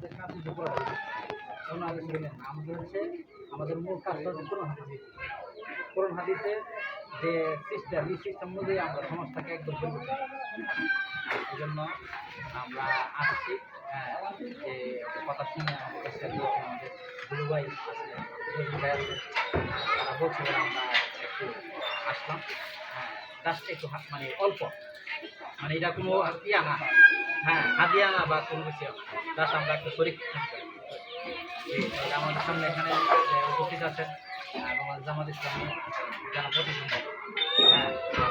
আমাদের কাজ হচ্ছে আমাদের হচ্ছে আমাদের মূল কাজটা হচ্ছে কোরআন হাদিসে যে সিস্টেম এই সিস্টেম অনুযায়ী আমরা সমাজটাকে একদম পরিবর্তন এই জন্য আমরা আসছি যে কথা শুনে আমাদের গুরু ভাই আছে তারা বলছিলেন আমরা একটু আসলাম জাস্ট একটু মানে অল্প মানে এটা কোনো ইয়া না হাদিয়া না বা কোনো কিছু জাস্ট আমরা একটু শরীর আমাদের সামনে এখানে উপস্থিত আছেন এবং জামাত ইসলামী যারা প্রতিষ্ঠা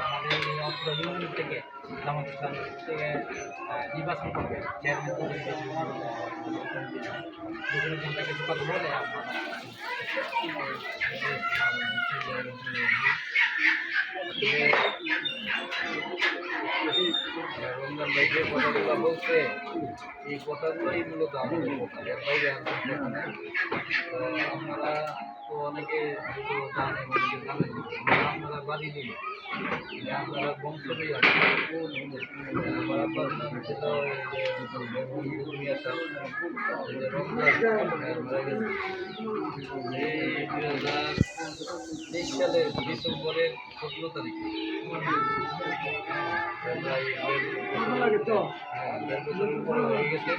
আমাদের এই অস্ত্র ইউনিট থেকে জামাত ইসলামী থেকে নির্বাচন করবে চেয়ারম্যান কিছু কথা বলে রমজান ভাই যে কথাগুলো বলছে এই কথাগুলোই মূলত আমাদের এর বাইরে আপনারা তো অনেকে জানেন অনেকে জানেন আমরা বাড়ি দিই আপনারা বংশই আছে আমার আব্বার নাম ছিল রমজান মারা গেছে এই 2023 সালের ডিসেম্বরের 17 তারিখ প্রায় 1.5 বছর হয়ে গেছে।